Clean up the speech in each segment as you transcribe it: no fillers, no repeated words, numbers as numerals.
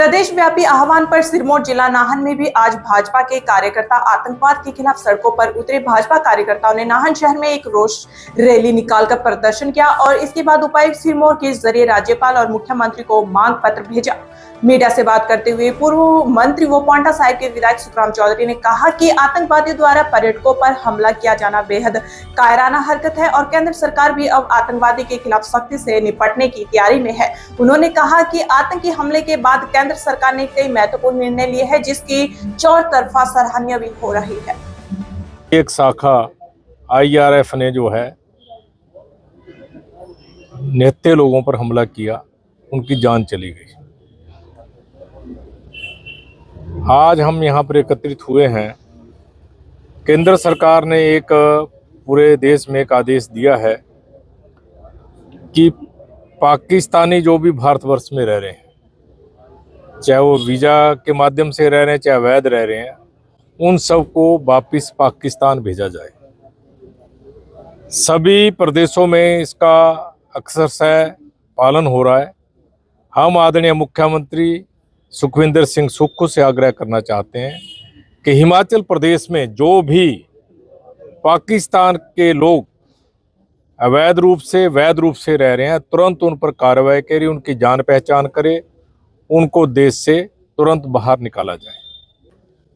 प्रदेश व्यापी आह्वान पर सिरमौर जिला नाहन में भी आज भाजपा के कार्यकर्ता आतंकवाद के खिलाफ सड़कों पर उतरे। भाजपा कार्यकर्ताओं ने नाहन शहर में एक रोष रैली निकालकर प्रदर्शन किया और इसके बाद उपायुक्त सिरमौर के जरिए राज्यपाल और मुख्यमंत्री को मांग पत्र भेजा। मीडिया से बात करते हुए पूर्व मंत्री व पांटा साहिब के विधायक सुखराम चौधरी ने कहा कि आतंकवादियों द्वारा पर्यटकों पर हमला किया जाना बेहद कायराना हरकत है और केंद्र सरकार भी अब आतंकवादी के खिलाफ सख्ती से निपटने की तैयारी में है। उन्होंने कहा कि आतंकी हमले के बाद केंद्र सरकार ने कई महत्वपूर्ण निर्णय लिए हैं, जिसकी चौतरफा सराहनीय भी हो रही है। एक शाखा IRF ने जो है निहत्थे लोगों पर हमला किया, उनकी जान चली गई। आज हम यहाँ पर एकत्रित हुए हैं। केंद्र सरकार ने एक पूरे देश में एक आदेश दिया है कि पाकिस्तानी जो भी भारतवर्ष में रह रहे हैं, चाहे वो वीज़ा के माध्यम से रह रहे हैं, चाहे अवैध रह रहे हैं, उन सबको वापस पाकिस्तान भेजा जाए। सभी प्रदेशों में इसका अक्सरशः पालन हो रहा है। हम आदरणीय मुख्यमंत्री सुखविंदर सिंह सुक्खू से आग्रह करना चाहते हैं कि हिमाचल प्रदेश में जो भी पाकिस्तान के लोग अवैध रूप से वैध रूप से रह रहे हैं, तुरंत उन पर कार्रवाई करे, उनकी जान पहचान करे, उनको देश से तुरंत बाहर निकाला जाए।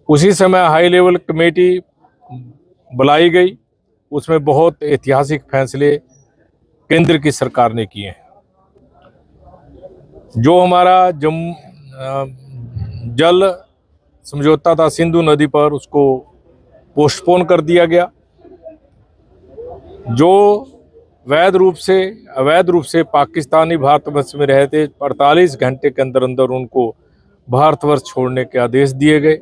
उसी समय हाई लेवल कमेटी बुलाई गई, उसमें बहुत ऐतिहासिक फैसले केंद्र की सरकार ने किए हैं। जो हमारा जल समझौता था सिंधु नदी पर, उसको पोस्टपोन कर दिया गया। जो अवैध रूप से पाकिस्तानी भारतवर्ष में रहे थे, 48 घंटे के अंदर अंदर उनको भारतवर्ष छोड़ने के आदेश दिए गए।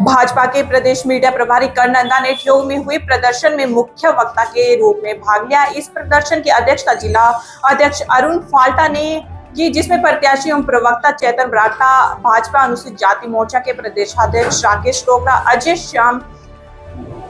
भाजपा के प्रदेश मीडिया प्रभारी कर्नंदा ने ठियोग में हुए प्रदर्शन में मुख्य वक्ता के रूप में भाग लिया। इस प्रदर्शन की अध्यक्षता जिला अध्यक्ष अरुण फाल्टा ने की, जिसमें प्रत्याशी एवं प्रवक्ता चेतन बराटा, भाजपा अनुसूचित जाति मोर्चा के प्रदेशाध्यक्ष राकेश टोकरा, अजय श्याम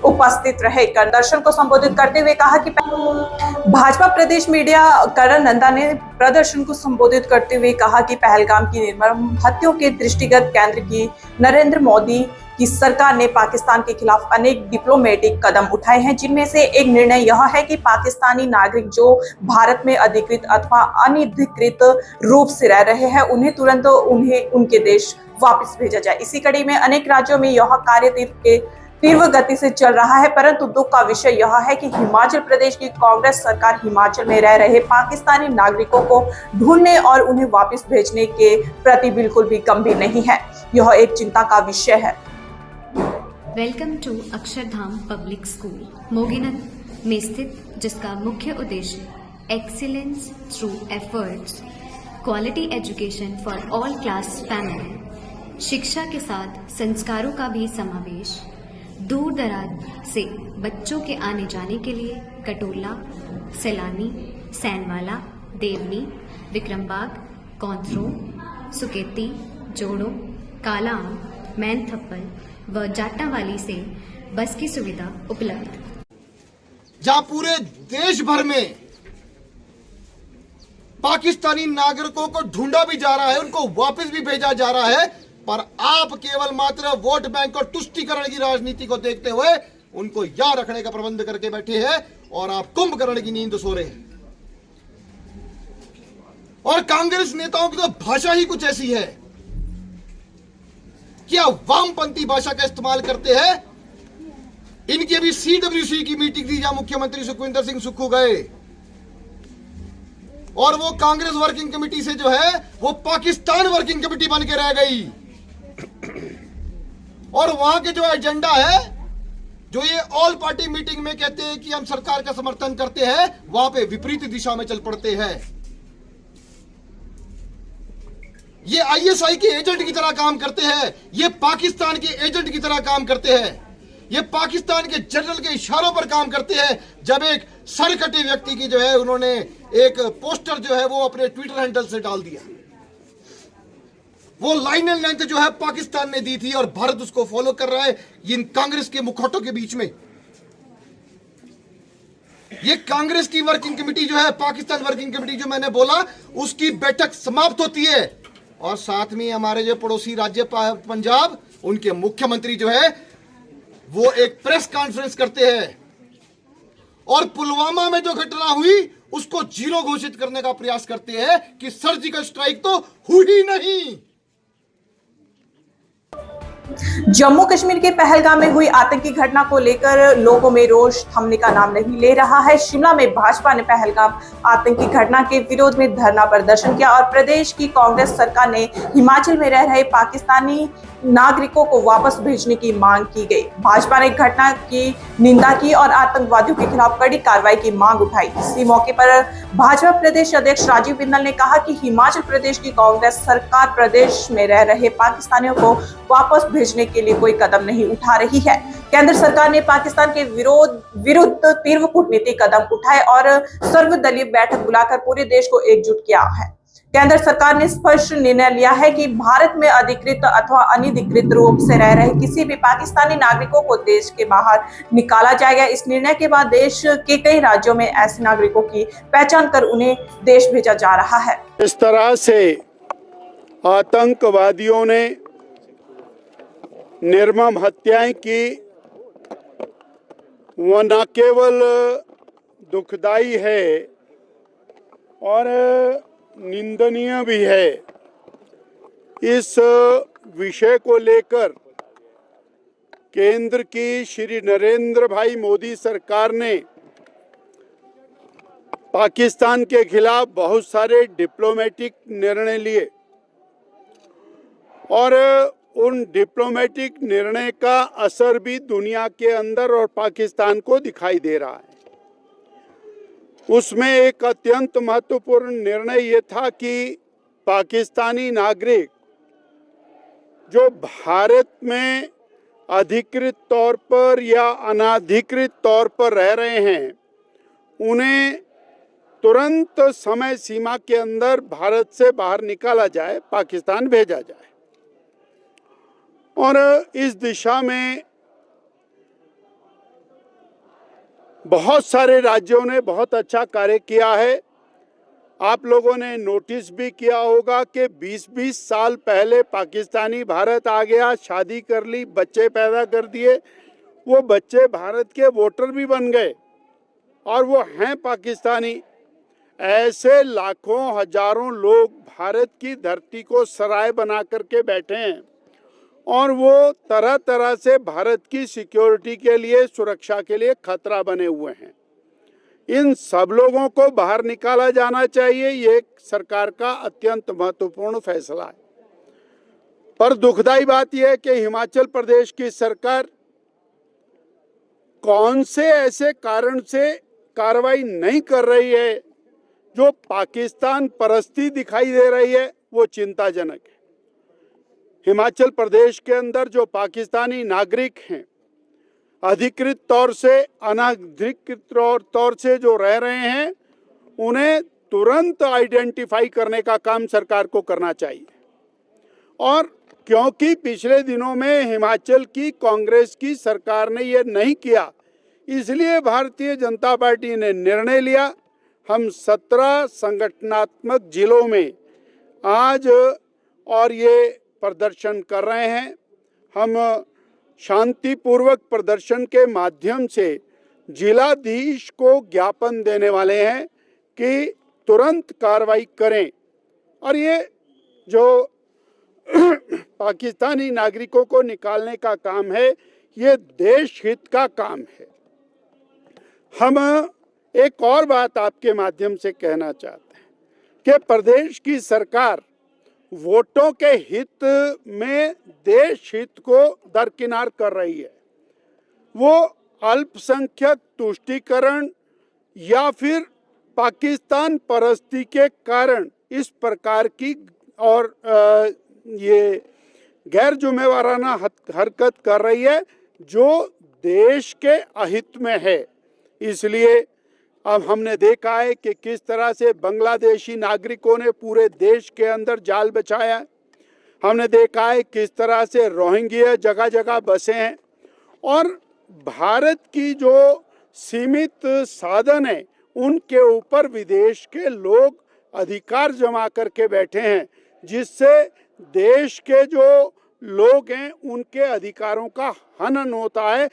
उपस्थित रहे। प्रदर्शन को संबोधित करते हुए कहा कि भाजपा प्रदेश मीडिया कर्नंदा ने प्रदर्शन को संबोधित करते हुए कहा कि पहलगाम की निर्मम हत्याओं के दृष्टिगत केंद्र की नरेंद्र मोदी की सरकार ने पाकिस्तान के खिलाफ अनेक डिप्लोमेटिक कदम उठाए हैं, जिनमें से एक निर्णय यह है कि पाकिस्तानी नागरिक जो भारत में अधिकृत अथवा अनधिकृत रूप से रह रहे हैं, उन्हें तुरंत उनके देश वापस भेजा जाए। इसी कड़ी में अनेक राज्यों में यह कार्य तीव्र गति से चल रहा है, परंतु दुख का विषय यह है कि हिमाचल प्रदेश की कांग्रेस सरकार हिमाचल में रह रहे पाकिस्तानी नागरिकों को ढूंढने और उन्हें वापस भेजने के प्रति बिल्कुल भी गंभीर नहीं है। यह एक चिंता का विषय है। Welcome to Akshardham public school मोगीनत में स्थित, जिसका मुख्य उद्देश्य excellence through efforts, quality education for all class family, शिक्षा के साथ संस्कारों का भी समावेश, दूर दराज से बच्चों के आने जाने के लिए कटोला, सैलानी, सैनवाला, देवनी, विक्रमबाग, कौंथरो, सुकेती, जोड़ो, कालाम, मैनथप्पल व जाटावाली से बस की सुविधा उपलब्ध। जहां पूरे देश भर में पाकिस्तानी नागरिकों को ढूंढा भी जा रहा है, उनको वापस भी भेजा जा रहा है, पर आप केवल मात्र वोट बैंक और तुष्टीकरण की राजनीति को देखते हुए उनको यहां रखने का प्रबंध करके बैठे हैं और आप कुंभकर्ण की नींद सो रहे हैं। और कांग्रेस नेताओं की तो भाषा ही कुछ ऐसी है कि आप वामपंथी भाषा का इस्तेमाल करते हैं। इनकी अभी CWC की मीटिंग थी, जहां मुख्यमंत्री सुखविंदर सिंह सुक्खू गए और वो कांग्रेस वर्किंग कमेटी से जो है वो पाकिस्तान वर्किंग कमेटी बन के रह गई। और वहां के जो एजेंडा है, जो ये ऑल पार्टी मीटिंग में कहते हैं कि हम सरकार का समर्थन करते हैं, वहां पे विपरीत दिशा में चल पड़ते हैं। ये ISI के एजेंट की तरह काम करते हैं, ये पाकिस्तान के एजेंट की तरह काम करते हैं, ये पाकिस्तान के जनरल के इशारों पर काम करते हैं। जब एक सरकटे व्यक्ति की जो है उन्होंने एक पोस्टर जो है वो अपने ट्विटर हैंडल से डाल दिया, वो लाइन एंड लेंथ जो है पाकिस्तान ने दी थी और भारत उसको फॉलो कर रहा है इन कांग्रेस के मुखौटों के बीच में। ये कांग्रेस की वर्किंग कमेटी जो है, पाकिस्तान वर्किंग कमेटी जो मैंने बोला, उसकी बैठक समाप्त होती है और साथ में हमारे जो पड़ोसी राज्य पंजाब, उनके मुख्यमंत्री जो है वो एक प्रेस कॉन्फ्रेंस करते हैं और पुलवामा में जो घटना हुई उसको जीरो घोषित करने का प्रयास करते हैं कि सर्जिकल स्ट्राइक तो हुई नहीं। जम्मू कश्मीर के पहलगाम में हुई आतंकी घटना को लेकर लोगों में रोष थमने का नाम नहीं ले रहा है। शिमला में भाजपा ने पहलगाम आतंकी घटना के विरोध में धरना प्रदर्शन किया और प्रदेश की कांग्रेस सरकार ने हिमाचल में रह रहे पाकिस्तानी नागरिकों को वापस भेजने की मांग की गई। भाजपा ने घटना की निंदा की और आतंकवादियों के खिलाफ कड़ी कार्रवाई की मांग उठाई। इसी मौके पर भाजपा प्रदेश अध्यक्ष राजीव बिंदल ने कहा कि हिमाचल प्रदेश की कांग्रेस सरकार प्रदेश में रह रहे पाकिस्तानियों को वापस भेजने के लिए कोई कदम नहीं उठा रही है। केंद्र सरकार ने पाकिस्तान के विरुद्ध तीव्र कूटनीतिक कदम उठाए और सर्वदलीय बैठक बुलाकर पूरे देश को एकजुट किया है। केंद्र सरकार ने स्पष्ट निर्णय लिया है कि भारत में अधिकृत अथवा अनधिकृत रूप से रह रहे किसी भी पाकिस्तानी नागरिकों को देश के बाहर निकाला जाएगा। इस निर्णय के बाद देश के कई राज्यों में ऐसे नागरिकों की पहचान कर उन्हें देश भेजा जा रहा है। इस तरह से आतंकवादियों ने निर्मम हत्याएं की, वो न केवल दुखदाई है और निंदनीय भी है। इस विषय को लेकर केंद्र की श्री नरेंद्र भाई मोदी सरकार ने पाकिस्तान के खिलाफ बहुत सारे डिप्लोमेटिक निर्णय लिए और उन डिप्लोमेटिक निर्णय का असर भी दुनिया के अंदर और पाकिस्तान को दिखाई दे रहा है। उसमें एक अत्यंत महत्वपूर्ण निर्णय ये था कि पाकिस्तानी नागरिक जो भारत में अधिकृत तौर पर या अनाधिकृत तौर पर रह रहे हैं, उन्हें तुरंत समय सीमा के अंदर भारत से बाहर निकाला जाए, पाकिस्तान भेजा जाए। और इस दिशा में बहुत सारे राज्यों ने बहुत अच्छा कार्य किया है। आप लोगों ने नोटिस भी किया होगा कि 20-20 साल पहले पाकिस्तानी भारत आ गया, शादी कर ली, बच्चे पैदा कर दिए, वो बच्चे भारत के वोटर भी बन गए और वो हैं पाकिस्तानी। ऐसे लाखों हजारों लोग भारत की धरती को सराय बना करके बैठे हैं और वो तरह तरह से भारत की सिक्योरिटी के लिए, सुरक्षा के लिए खतरा बने हुए हैं। इन सब लोगों को बाहर निकाला जाना चाहिए, ये सरकार का अत्यंत महत्वपूर्ण फैसला है। पर दुखदाई बात यह है कि हिमाचल प्रदेश की सरकार कौन से ऐसे कारण से कार्रवाई नहीं कर रही है, जो पाकिस्तान परस्ती दिखाई दे रही है, वो चिंताजनक है। हिमाचल प्रदेश के अंदर जो पाकिस्तानी नागरिक हैं, अधिकृत तौर से, अनाधिकृत तौर से जो रह रहे हैं, उन्हें तुरंत आइडेंटिफाई करने का काम सरकार को करना चाहिए। और क्योंकि पिछले दिनों में हिमाचल की कांग्रेस की सरकार ने ये नहीं किया, इसलिए भारतीय जनता पार्टी ने निर्णय लिया, हम 17 संगठनात्मक जिलों में आज और ये प्रदर्शन कर रहे हैं। हम शांतिपूर्वक प्रदर्शन के माध्यम से जिलाधीश को ज्ञापन देने वाले हैं कि तुरंत कार्रवाई करें और ये जो पाकिस्तानी नागरिकों को निकालने का काम है, ये देश हित का काम है। हम एक और बात आपके माध्यम से कहना चाहते हैं कि प्रदेश की सरकार वोटों के हित में देश हित को दरकिनार कर रही है। वो अल्पसंख्यक तुष्टीकरण या फिर पाकिस्तान परस्ती के कारण इस प्रकार की और ये गैर जिम्मेवाराना हरकत कर रही है जो देश के अहित में है। इसलिए अब हमने देखा है कि किस तरह से बांग्लादेशी नागरिकों ने पूरे देश के अंदर जाल बिछाया। हमने देखा है किस तरह से रोहिंग्या जगह जगह बसे हैं और भारत की जो सीमित साधन है, उनके ऊपर विदेश के लोग अधिकार जमा करके बैठे हैं, जिससे देश के जो लोग हैं उनके अधिकारों का हनन होता है।